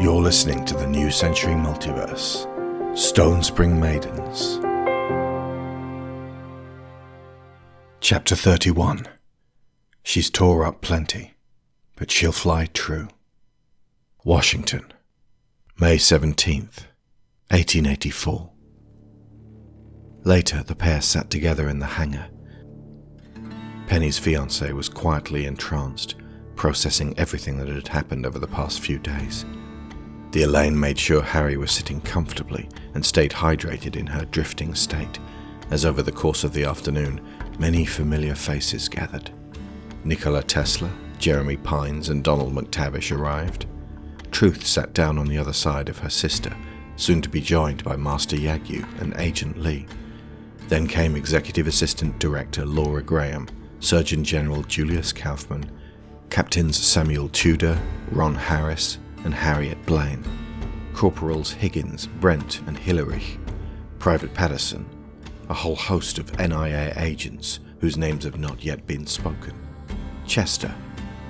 You're listening to the New Century Multiverse, Stone Spring Maidens. Chapter 31. She's tore up plenty, but she'll fly true. Washington, May 17th, 1884. Later, the pair sat together in the hangar. Penny's fiancé was quietly entranced, processing everything that had happened over the past few days. The Elaine made sure Harry was sitting comfortably and stayed hydrated in her drifting state, as over the course of the afternoon, many familiar faces gathered. Nikola Tesla, Jeremy Pines and Donald McTavish arrived. Truth sat down on the other side of her sister, soon to be joined by Master Yagyu and Agent Lee. Then came Executive Assistant Director Laura Graham, Surgeon General Julius Kaufman, Captains Samuel Tudor, Ron Harris, and Harriet Blaine, Corporals Higgins, Brent, and Hillary, Private Patterson, a whole host of NIA agents whose names have not yet been spoken, Chester,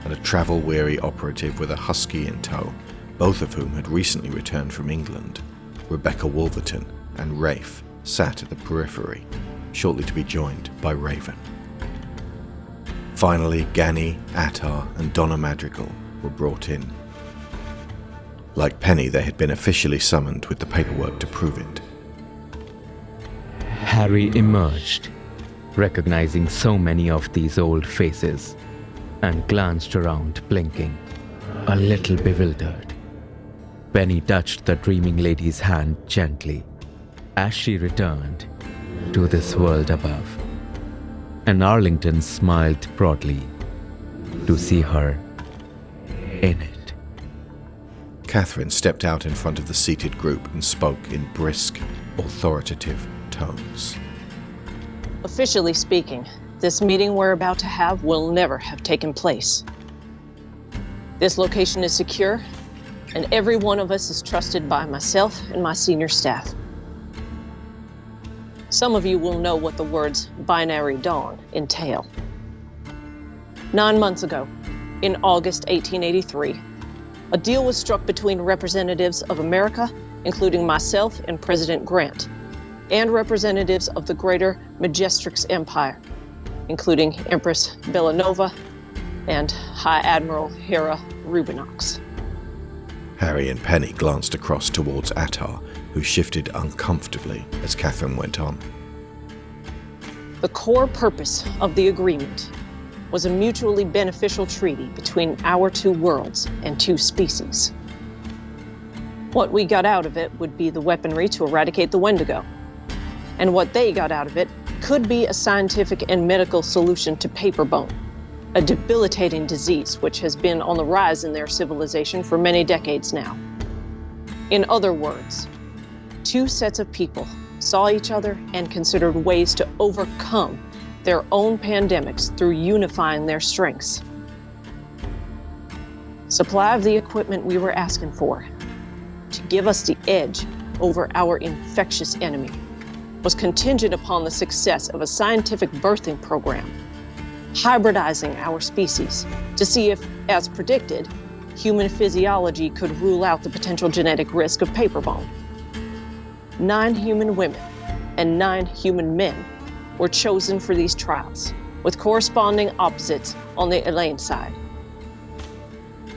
and a travel-weary operative with a husky in tow, both of whom had recently returned from England. Rebecca Wolverton and Rafe sat at the periphery, shortly to be joined by Raven. Finally, Ganny, Attar, and Donna Madrigal were brought in. Like Penny, they had been officially summoned with the paperwork to prove it. Harry emerged, recognizing so many of these old faces, and glanced around, blinking, a little bewildered. Penny touched the dreaming lady's hand gently as she returned to this world above, and Arlington smiled broadly to see her in it. Catherine stepped out in front of the seated group and spoke in brisk, authoritative tones. Officially speaking, this meeting we're about to have will never have taken place. This location is secure, and every one of us is trusted by myself and my senior staff. Some of you will know what the words binary dawn entail. 9 months ago, in August 1883, a deal was struck between representatives of America, including myself and President Grant, and representatives of the greater Majestrix Empire, including Empress Bellanova and High Admiral Hera Rubinox. Harry and Penny glanced across towards Attar, who shifted uncomfortably as Catherine went on. The core purpose of the agreement was a mutually beneficial treaty between our two worlds and two species. What we got out of it would be the weaponry to eradicate the Wendigo, and what they got out of it could be a scientific and medical solution to paperbone, a debilitating disease which has been on the rise in their civilization for many decades now. In other words, two sets of people saw each other and considered ways to overcome their own pandemics through unifying their strengths. Supply of the equipment we were asking for to give us the edge over our infectious enemy was contingent upon the success of a scientific birthing program, hybridizing our species to see if, as predicted, human physiology could rule out the potential genetic risk of paperbone. 9 human women and 9 human men were chosen for these trials, with corresponding opposites on the Elaine side.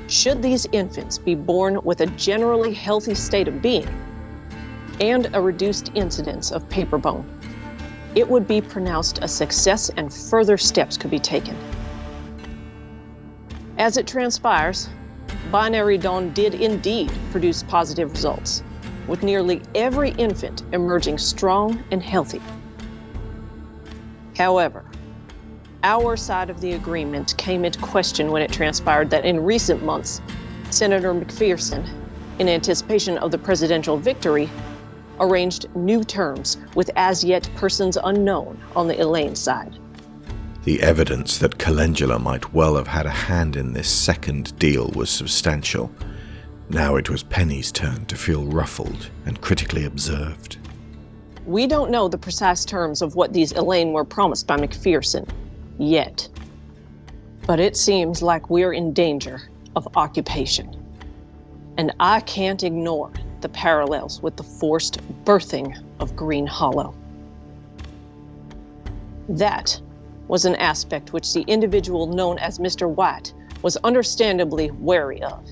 Should these infants be born with a generally healthy state of being and a reduced incidence of paperbone, it would be pronounced a success and further steps could be taken. As it transpires, Binary Dawn did indeed produce positive results, with nearly every infant emerging strong and healthy. However, our side of the agreement came into question when it transpired that in recent months, Senator McPherson, in anticipation of the presidential victory, arranged new terms with as yet persons unknown on the Elaine side. The evidence that Calendula might well have had a hand in this second deal was substantial. Now it was Penny's turn to feel ruffled and critically observed. We don't know the precise terms of what these Elaine were promised by McPherson yet, but it seems like we're in danger of occupation. And I can't ignore the parallels with the forced birthing of Green Hollow. That was an aspect which the individual known as Mr. White was understandably wary of,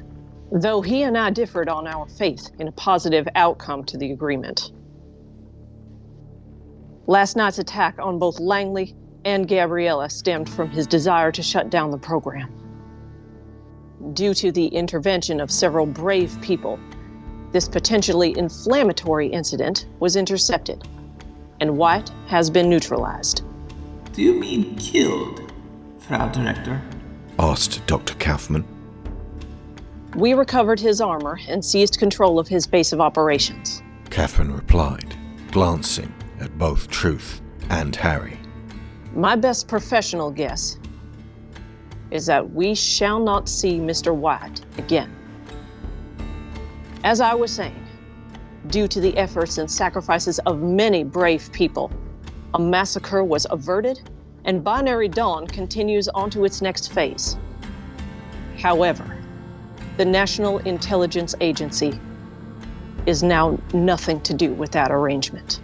though he and I differed on our faith in a positive outcome to the agreement. Last night's attack on both Langley and Gabriella stemmed from his desire to shut down the program. Due to the intervention of several brave people, this potentially inflammatory incident was intercepted, and White has been neutralized. Do you mean killed, Frau Director? Asked Dr. Kaufman. We recovered his armor and seized control of his base of operations. Catherine replied, glancing at both Truth and Harry. My best professional guess is that we shall not see Mr. White again. As I was saying, due to the efforts and sacrifices of many brave people, a massacre was averted, and Binary Dawn continues on to its next phase. However, the National Intelligence Agency is now nothing to do with that arrangement.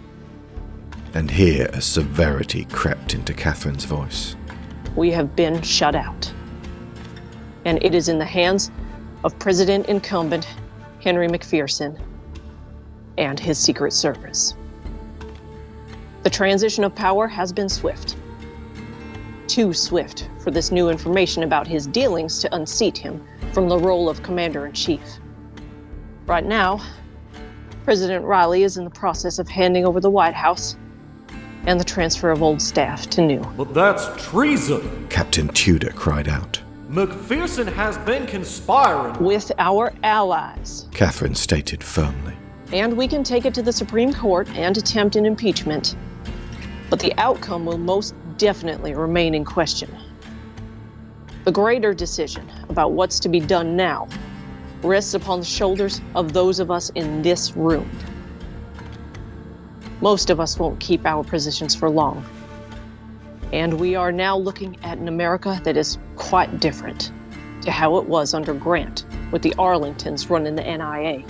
And here a severity crept into Catherine's voice. We have been shut out, and it is in the hands of President Incumbent Henry McPherson and his Secret Service. The transition of power has been swift. Too swift for this new information about his dealings to unseat him from the role of Commander-in-Chief. Right now, President Riley is in the process of handing over the White House and the transfer of old staff to new. But that's treason! Captain Tudor cried out. McPherson has been conspiring with our allies. Catherine stated firmly. And we can take it to the Supreme Court and attempt an impeachment. But the outcome will most definitely remain in question. The greater decision about what's to be done now rests upon the shoulders of those of us in this room. Most of us won't keep our positions for long. And we are now looking at an America that is quite different to how it was under Grant, with the Arlingtons running the NIA.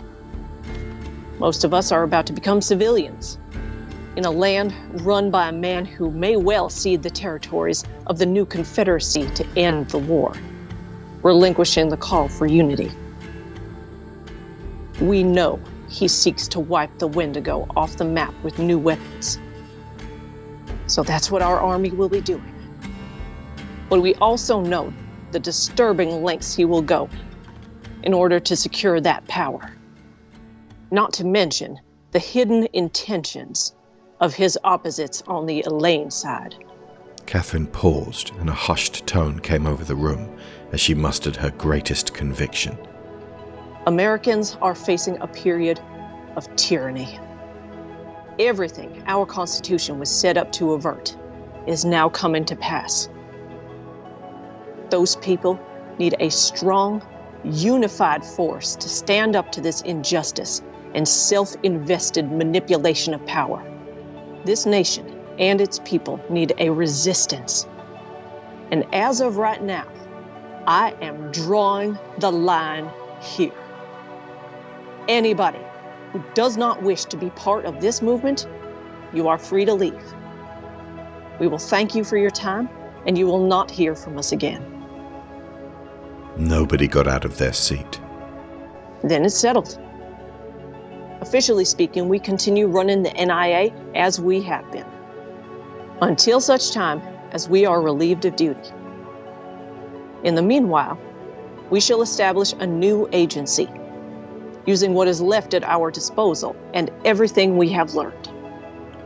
Most of us are about to become civilians in a land run by a man who may well cede the territories of the new Confederacy to end the war, relinquishing the call for unity. We know he seeks to wipe the Wendigo off the map with new weapons. So that's what our army will be doing. But we also know the disturbing lengths he will go in order to secure that power. Not to mention the hidden intentions of his opposites on the Elaine side. Catherine paused, and a hushed tone came over the room as she mustered her greatest conviction. Americans are facing a period of tyranny. Everything our Constitution was set up to avert is now coming to pass. Those people need a strong, unified force to stand up to this injustice and self-invested manipulation of power. This nation and its people need a resistance. And as of right now, I am drawing the line here. Anybody who does not wish to be part of this movement, you are free to leave. We will thank you for your time, and you will not hear from us again. Nobody got out of their seat. Then it's settled. Officially speaking, we continue running the NIA as we have been, until such time as we are relieved of duty. In the meanwhile, we shall establish a new agency, using what is left at our disposal and everything we have learned.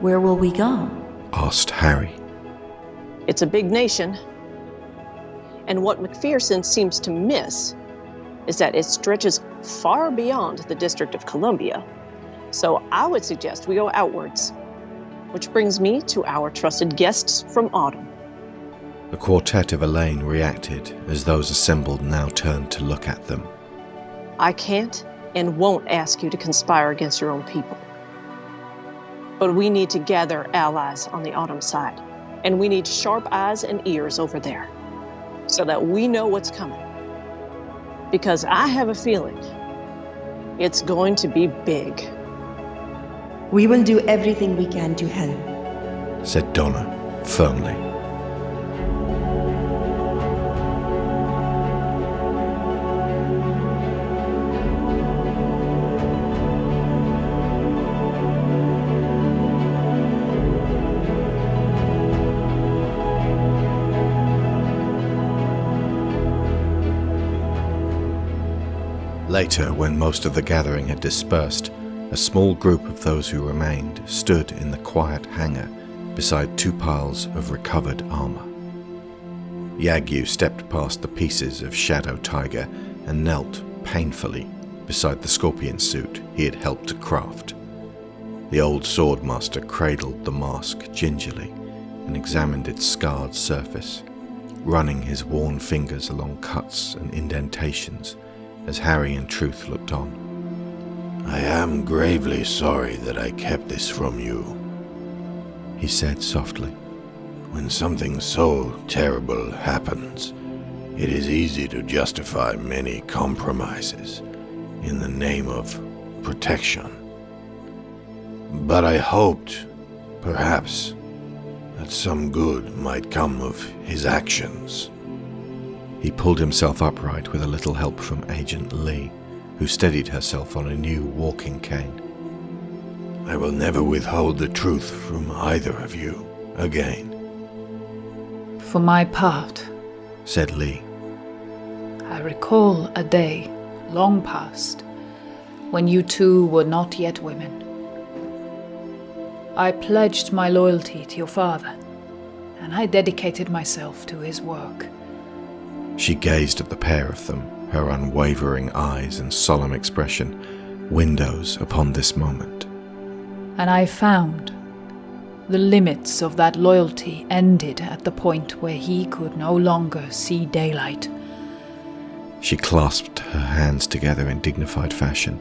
Where will we go? Asked Harry. It's a big nation, and what McPherson seems to miss is that it stretches far beyond the District of Columbia. So I would suggest we go outwards, which brings me to our trusted guests from Autumn. The quartet of Elaine reacted as those assembled now turned to look at them. I can't and won't ask you to conspire against your own people. But we need to gather allies on the Autumn side, and we need sharp eyes and ears over there, so that we know what's coming. Because I have a feeling It's going to be big. We will do everything we can to help, said Donna firmly. Later, when most of the gathering had dispersed, a small group of those who remained stood in the quiet hangar beside two piles of recovered armor. Yagyu stepped past the pieces of Shadow Tiger and knelt painfully beside the scorpion suit he had helped to craft. The old swordmaster cradled the mask gingerly and examined its scarred surface, running his worn fingers along cuts and indentations as Harry and Truth looked on. "I am gravely sorry that I kept this from you," he said softly. "When something so terrible happens, it is easy to justify many compromises in the name of protection. But I hoped, perhaps, that some good might come of his actions." He pulled himself upright with a little help from Agent Lee, who steadied herself on a new walking cane. "I will never withhold the truth from either of you again." For my part, said Lee, I recall a day, long past, when you two were not yet women. I pledged my loyalty to your father, and I dedicated myself to his work. She gazed at the pair of them, her unwavering eyes and solemn expression, windows upon this moment. And I found the limits of that loyalty ended at the point where he could no longer see daylight. She clasped her hands together in dignified fashion,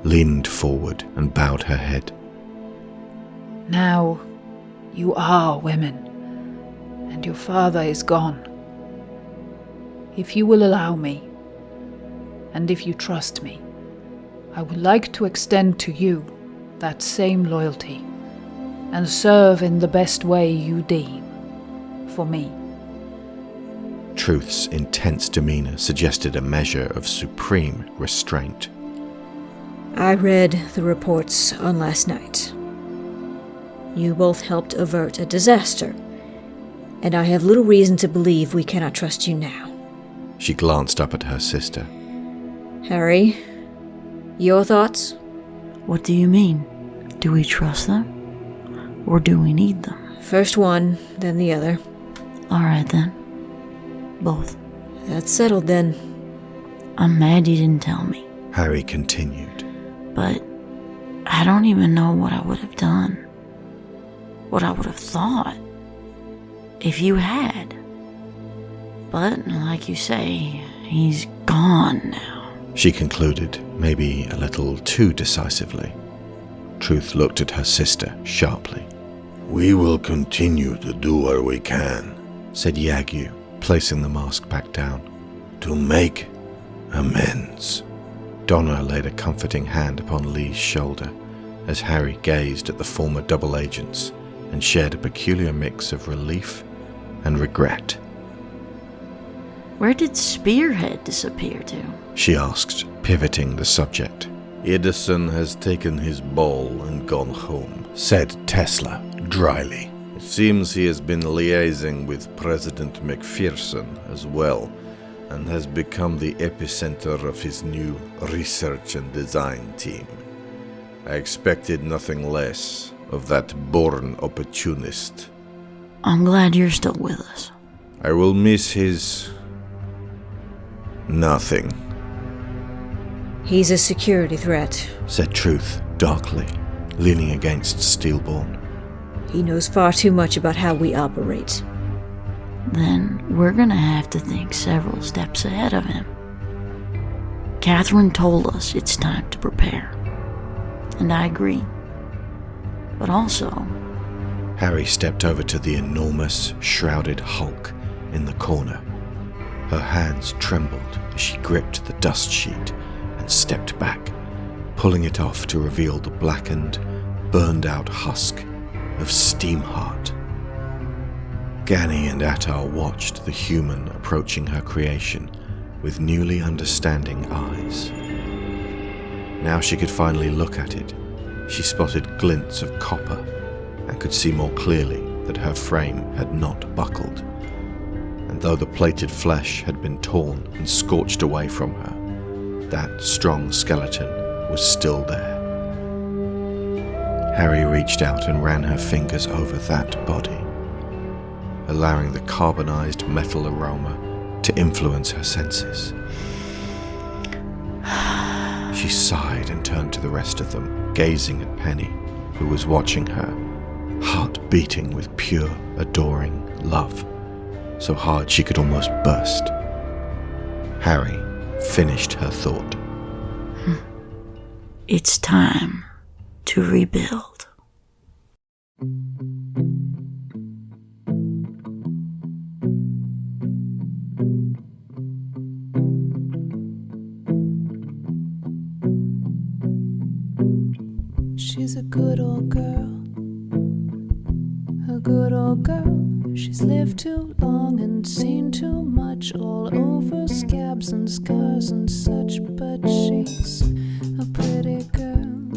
leaned forward and bowed her head. Now you are women, and your father is gone. If you will allow me, and if you trust me, I would like to extend to you that same loyalty, and serve in the best way you deem for me. Truth's intense demeanor suggested a measure of supreme restraint. I read the reports on last night. You both helped avert a disaster, and I have little reason to believe we cannot trust you now. She glanced up at her sister. Harry, your thoughts? What do you mean? Do we trust them? Or do we need them? First one, then the other. Alright then. Both. That's settled then. I'm mad you didn't tell me. Harry continued. But I don't even know what I would have done. What I would have thought. If you had. But, like you say, he's gone now. She concluded, maybe a little too decisively. Truth looked at her sister sharply. "We will continue to do what we can," said Yagyu, placing the mask back down. "to make amends." Donna laid a comforting hand upon Lee's shoulder as Harry gazed at the former double agents and shared a peculiar mix of relief and regret. Where did Spearhead disappear to? She asked, pivoting the subject. "Edison has taken his ball and gone home," said Tesla dryly. "It seems he has been liaising with President McPherson as well, and has become the epicenter of his new research and design team. I expected nothing less of that born opportunist." I'm glad you're still with us. "I will miss his... nothing." He's a security threat, said Truth darkly, leaning against Steelborn. He knows far too much about how we operate. Then we're gonna have to think several steps ahead of him. Catherine told us it's time to prepare. And I agree. But also... Harry stepped over to the enormous, shrouded hulk in the corner. Her hands trembled as she gripped the dust sheet and stepped back, pulling it off to reveal the blackened, burned-out husk of Steamheart. Gani and Attar watched the human approaching her creation with newly understanding eyes. Now she could finally look at it. She spotted glints of copper and could see more clearly that her frame had not buckled. And though the plated flesh had been torn and scorched away from her, that strong skeleton was still there. Harry reached out and ran her fingers over that body, allowing the carbonized metal aroma to influence her senses. She sighed and turned to the rest of them, gazing at Penny, who was watching her, heart beating with pure, adoring love, so hard she could almost burst. Harry finished her thought. It's time to rebuild. She's a good old girl, a good old girl. She's lived too long and seen too much, all over scabs and scars and such. But she's a pretty girl,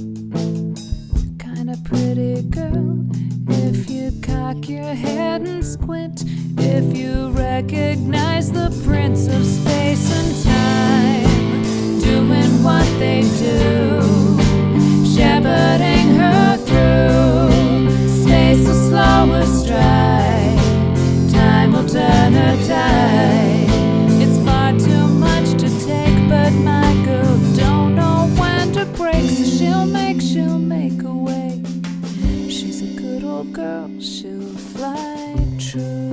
kinda pretty girl. If you cock your head and squint, if you recognize the prince of space and time, doing what they do, shepherding her through space will slow her stride, time will turn her tide. It's far too much to take, but my girl don't know when to break, so she'll make a way. She's a good old girl, she'll fly true.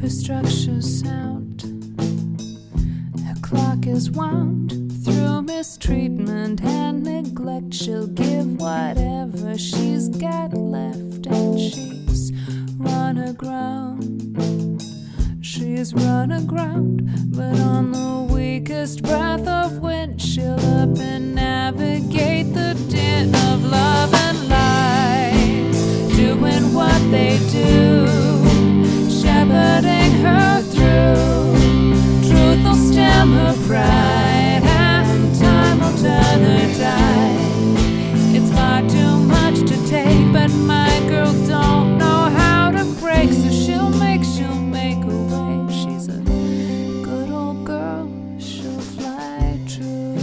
Her structure's sound, her clock is wound. Through mistreatment and neglect, she'll give whatever she's got left. And she's run aground, she's run aground, but on the weakest breath of wind, she'll up and navigate the din of love and lies, doing what they do, shepherding her through. Truth will stem her pride, and time will turn her tide. It's far too much to take, but my girl don't know how to break, so she'll make a way. She's a good old girl, she'll fly true.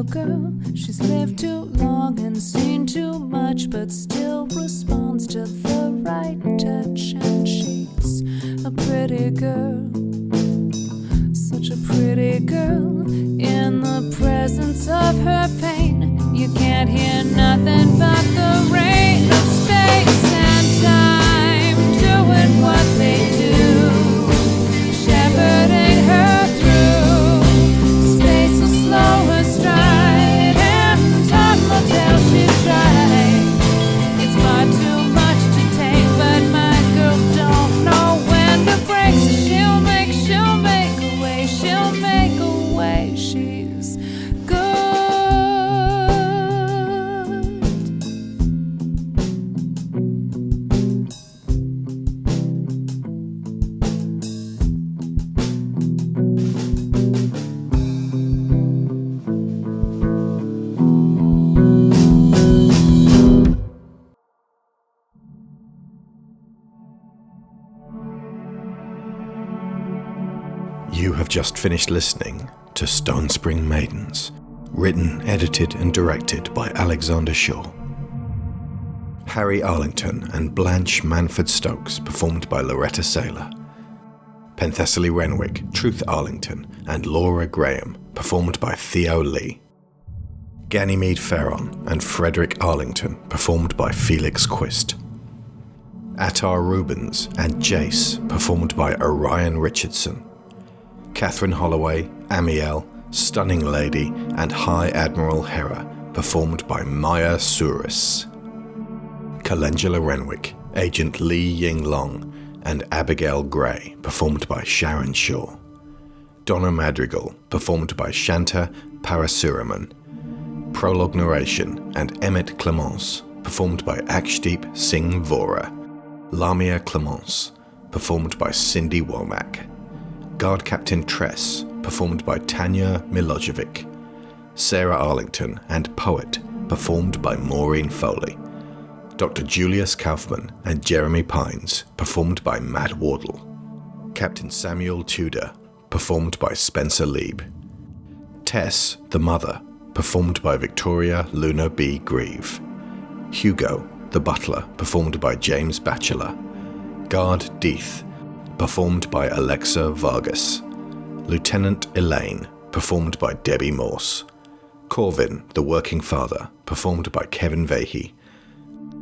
Girl, she's lived too long and seen too much, but still responds to the right touch. And she's a pretty girl, such a pretty girl. In the presence of her pain, you can't hear nothing but the rain of space and time, doing what they do, shepherding her through. Space will slow her stride, and time will tell she's tried. You have just finished listening to Stone Spring Maidens, written, edited, and directed by Alexander Shaw. Harry Arlington and Blanche Manford Stokes, performed by Loretta Saylor. Penthesily Renwick, Truth Arlington, and Laura Graham, performed by Theo Lee. Ganymede Ferron and Frederick Arlington, performed by Felix Quist. Attar Rubens and Jace, performed by Orion Richardson. Catherine Holloway, Amiel, Stunning Lady, and High Admiral Hera, performed by Maya Suris. Calendula Renwick, Agent Li Ying Long, and Abigail Gray, performed by Sharon Shaw. Donna Madrigal, performed by Shanta Parasuraman. Prologue narration and Emmett Clemence, performed by Akshdeep Singh Vora. Lamia Clemence, performed by Cindy Womack. Guard Captain Tress, performed by Tanya Milojevic. Sarah Arlington and Poet, performed by Maureen Foley. Dr. Julius Kaufman and Jeremy Pines, performed by Matt Wardle. Captain Samuel Tudor, performed by Spencer Lieb. Tess, the Mother, performed by Victoria Luna B. Grieve. Hugo, the Butler, performed by James Batchelor. Guard Deeth, performed by Alexa Vargas. Lieutenant Elaine, performed by Debbie Morse. Corvin, the Working Father, performed by Kevin Vahey.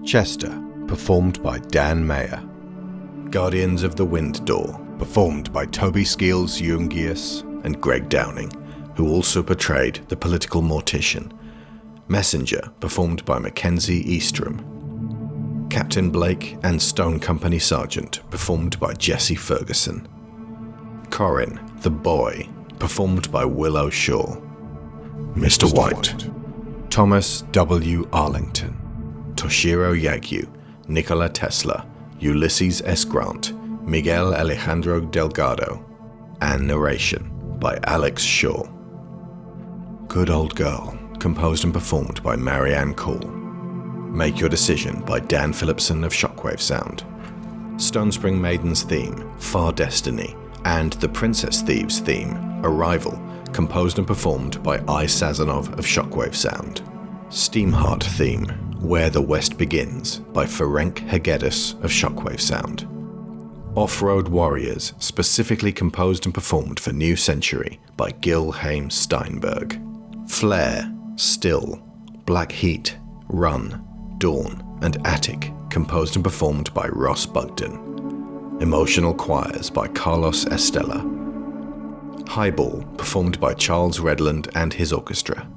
Chester, performed by Dan Mayer. Guardians of the Wind Door, performed by Toby Skeels Jungius and Greg Downing, who also portrayed the political mortician. Messenger, performed by Mackenzie Eastrom. Captain Blake and Stone Company Sergeant, performed by Jesse Ferguson. Corin, the Boy, performed by Willow Shaw. Mr. White, Thomas W. Arlington. Toshiro Yagyu, Nikola Tesla, Ulysses S. Grant, Miguel Alejandro Delgado, and narration by Alex Shaw. Good Old Girl, composed and performed by Marianne Cole. Make Your Decision by Dan Phillipson of Shockwave Sound. Stone Spring Maidens theme, Far Destiny, and the Princess Thieves theme, Arrival, composed and performed by I. Sazonov of Shockwave Sound. Steamheart theme, Where the West Begins, by Ferenc Hegedus of Shockwave Sound. Off-Road Warriors, specifically composed and performed for New Century by Gil Haim Steinberg. Flare, Still, Black Heat, Run, Dawn, and Attic, composed and performed by Ross Bugden. Emotional Choirs by Carlos Estella. Highball, performed by Charles Redland and his orchestra.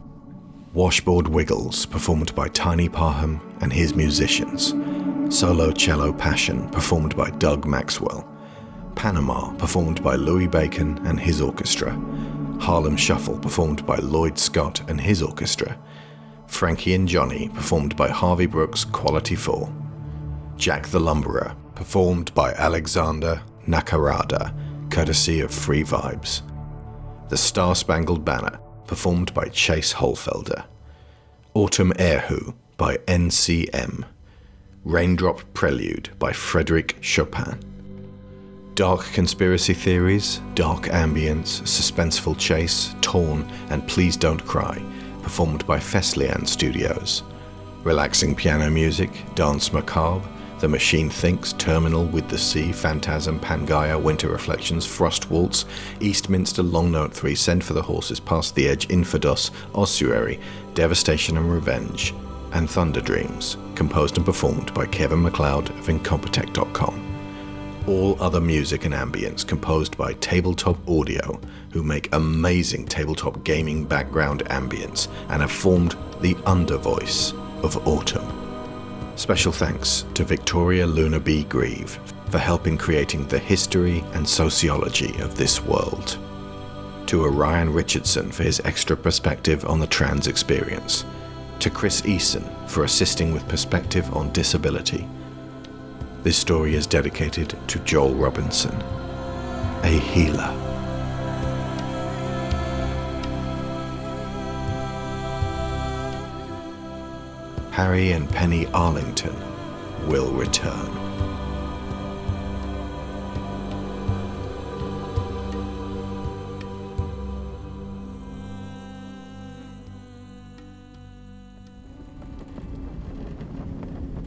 Washboard Wiggles, performed by Tiny Parham and his musicians. Solo Cello Passion, performed by Doug Maxwell. Panama, performed by Louis Bacon and his orchestra. Harlem Shuffle, performed by Lloyd Scott and his orchestra. Frankie and Johnny, performed by Harvey Brooks Quality 4. Jack the Lumberer, performed by Alexander Nakarada, courtesy of Free Vibes. The Star Spangled Banner, performed by Chase Holfelder. Autumn Erhu by NCM. Raindrop Prelude by Frédéric Chopin. Dark Conspiracy Theories, Dark Ambience, Suspenseful Chase, Torn, and Please Don't Cry, performed by Fesliyan Studios. Relaxing Piano Music, Dance Macabre, The Machine Thinks, Terminal with the Sea, Phantasm, Pangaea, Winter Reflections, Frost Waltz, Eastminster, Long Note 3, Send for the Horses, Past the Edge, Infados, Ossuary, Devastation and Revenge, and Thunder Dreams, composed and performed by Kevin MacLeod of Incompetech.com. All other music and ambience composed by Tabletop Audio, who make amazing tabletop gaming background ambience and have formed the undervoice of Autumn. Special thanks to Victoria Luna B. Grieve for helping creating the history and sociology of this world. To Orion Richardson for his extra perspective on the trans experience. To Chris Eason for assisting with perspective on disability. This story is dedicated to Joel Robinson, a healer. Harry and Penny Arlington will return.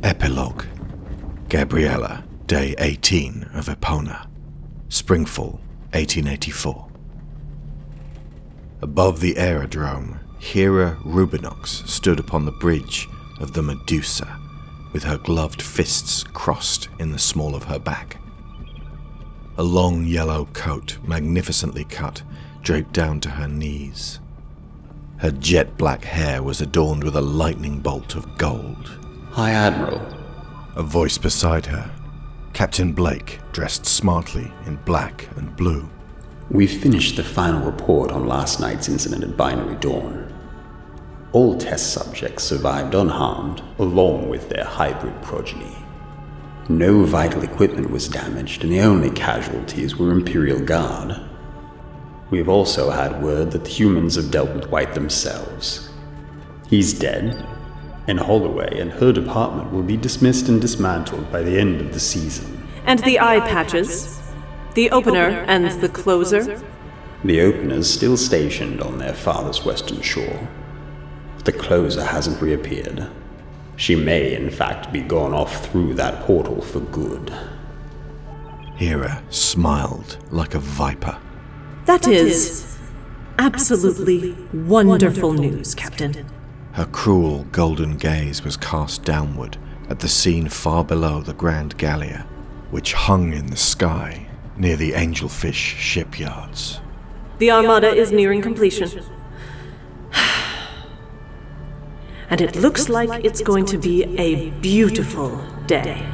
Epilogue. Gabriella, Day 18 of Epona. Springfall, 1884. Above the aerodrome, Hera Rubinox stood upon the bridge of the Medusa, with her gloved fists crossed in the small of her back. A long yellow coat, magnificently cut, draped down to her knees. Her jet-black hair was adorned with a lightning bolt of gold. High Admiral. A voice beside her. Captain Blake, dressed smartly in black and blue. We've finished the final report on last night's incident at Binary Dawn. All test subjects survived unharmed, along with their hybrid progeny. No vital equipment was damaged, and the only casualties were Imperial Guard. We've also had word that the humans have dealt with White themselves. He's dead, and Holloway and her department will be dismissed and dismantled by the end of the season. And the eye patches? The opener and the closer? The opener's still stationed on their father's western shore. But the closer hasn't reappeared. She may, in fact, be gone off through that portal for good. Hera smiled like a viper. That is absolutely wonderful news, Captain. Her cruel golden gaze was cast downward at the scene far below the Grand Gallia, which hung in the sky near the Angelfish shipyards. The Armada is nearing completion. And it looks like it's going to be a beautiful day.